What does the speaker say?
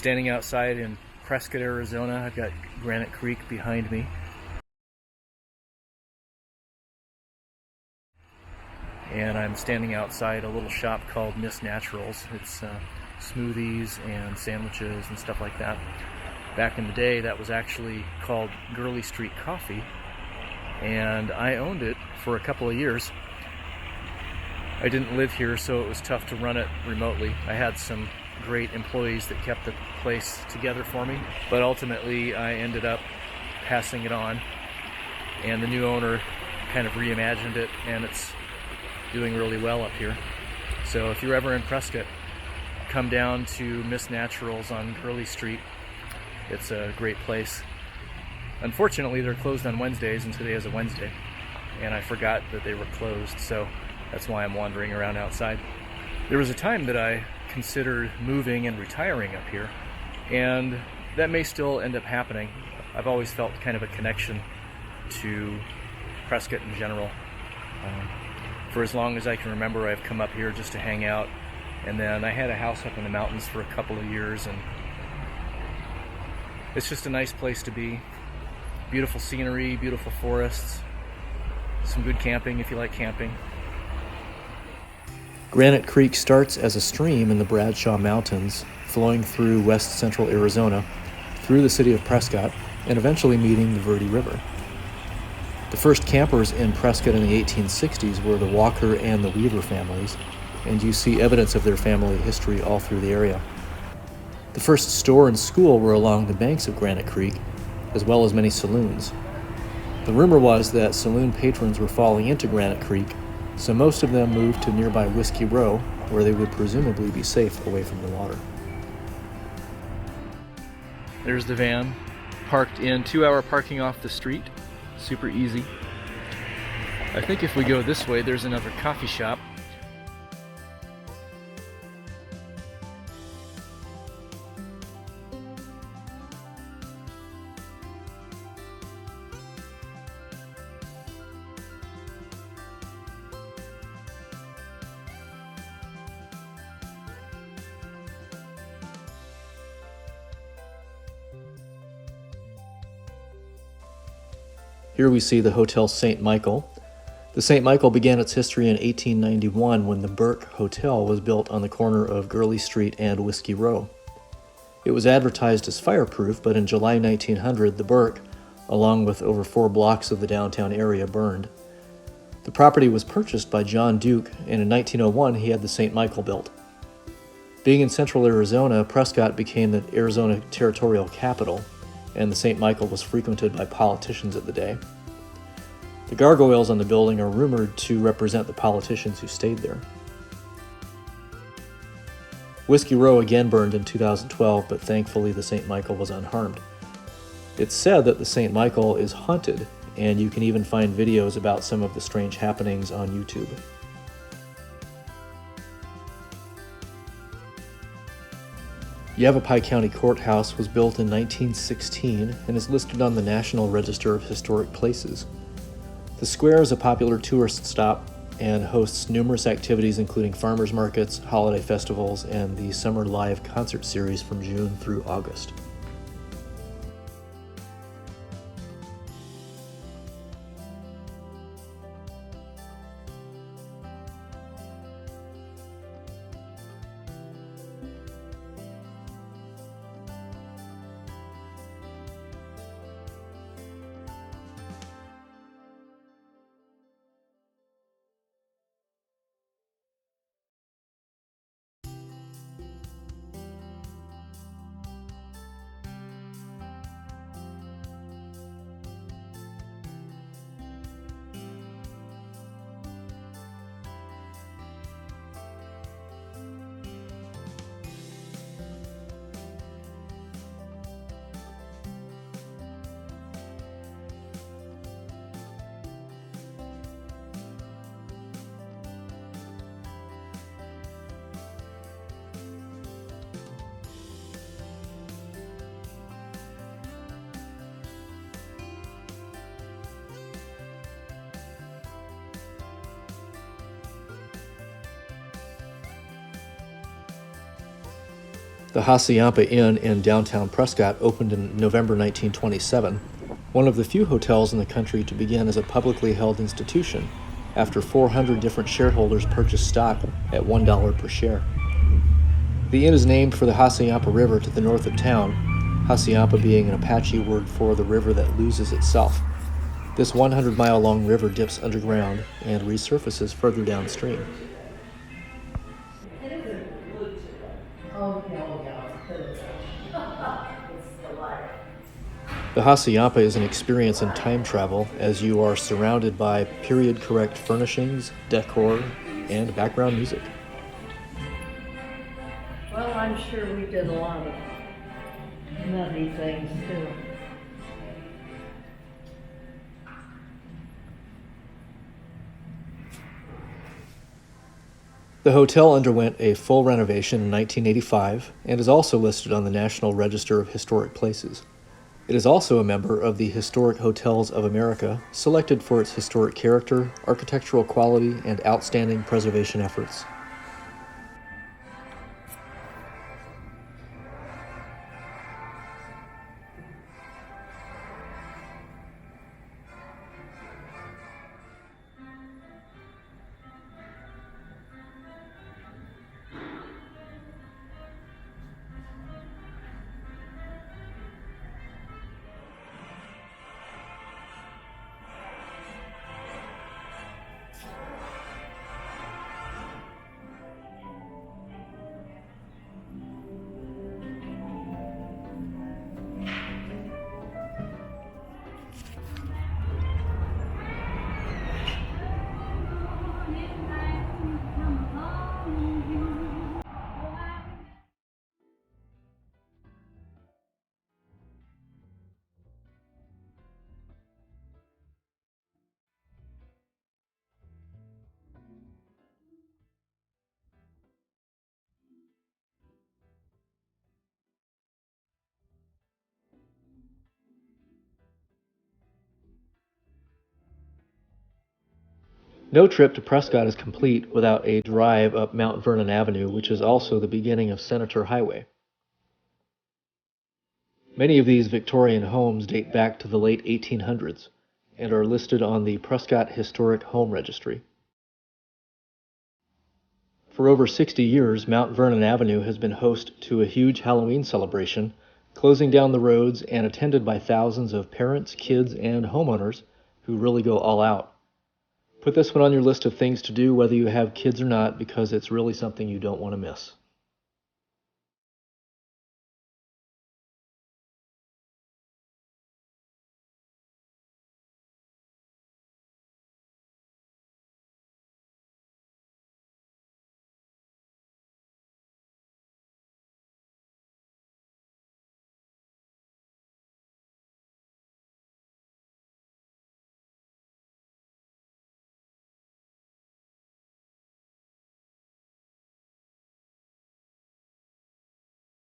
standing outside in Prescott, Arizona. I've got Granite Creek behind me. And I'm standing outside a little shop called Miss Naturals. It's smoothies and sandwiches and stuff like that. Back in the day, that was actually called Gurley Street Coffee, and I owned it for a couple of years. I didn't live here, so it was tough to run it remotely. I had some great employees that kept the place together for me, but ultimately I ended up passing it on, and the new owner kind of reimagined it, and it's doing really well up here. So if you're ever in Prescott, come down to Miss Naturals on Gurley Street. It's a great place. Unfortunately, they're closed on Wednesdays, and today is a Wednesday, and I forgot that they were closed, so that's why I'm wandering around outside. There was a time that I considered moving and retiring up here, and that may still end up happening. I've always felt kind of a connection to Prescott in general. For as long as I can remember, I've come up here just to hang out, and then I had a house up in the mountains for a couple of years, and it's just a nice place to be. Beautiful scenery, beautiful forests, some good camping if you like camping. Granite Creek starts as a stream in the Bradshaw Mountains, flowing through west central Arizona, through the city of Prescott, and eventually meeting the Verde River. The first campers in Prescott in the 1860s were the Walker and the Weaver families, and you see evidence of their family history all through the area. The first store and school were along the banks of Granite Creek, as well as many saloons. The rumor was that saloon patrons were falling into Granite Creek, so most of them moved to nearby Whiskey Row, where they would presumably be safe away from the water. There's the van, parked in 2-hour parking off the street. Super easy. I think if we go this way, there's another coffee shop. Here we see the Hotel St. Michael. The St. Michael began its history in 1891 when the Burke Hotel was built on the corner of Gurley Street and Whiskey Row. It was advertised as fireproof, but in July 1900, the Burke, along with over 4 blocks of the downtown area, burned. The property was purchased by John Duke, and in 1901 he had the St. Michael built. Being in central Arizona, Prescott became the Arizona territorial capital, and the St. Michael was frequented by politicians of the day. The gargoyles on the building are rumored to represent the politicians who stayed there. Whiskey Row again burned in 2012, but thankfully the St. Michael was unharmed. It's said that the St. Michael is haunted, and you can even find videos about some of the strange happenings on YouTube. Yavapai County Courthouse was built in 1916 and is listed on the National Register of Historic Places. The square is a popular tourist stop and hosts numerous activities including farmers markets, holiday festivals, and the Summer Live concert series from June through August. The Hassayampa Inn in downtown Prescott opened in November 1927, one of the few hotels in the country to begin as a publicly held institution after 400 different shareholders purchased stock at $1 per share. The inn is named for the Hassayampa River to the north of town, Hassayampa being an Apache word for the river that loses itself. This 100-mile-long river dips underground and resurfaces further downstream. The Hassayampa is an experience in time travel as you are surrounded by period-correct furnishings, decor, and background music. Well, I'm sure we did a lot of nutty things too. The hotel underwent a full renovation in 1985 and is also listed on the National Register of Historic Places. It is also a member of the Historic Hotels of America, selected for its historic character, architectural quality, and outstanding preservation efforts. No trip to Prescott is complete without a drive up Mount Vernon Avenue, which is also the beginning of Senator Highway. Many of these Victorian homes date back to the late 1800s and are listed on the Prescott Historic Home Registry. For over 60 years, Mount Vernon Avenue has been host to a huge Halloween celebration, closing down the roads and attended by thousands of parents, kids, and homeowners who really go all out. Put this one on your list of things to do whether you have kids or not, because it's really something you don't want to miss.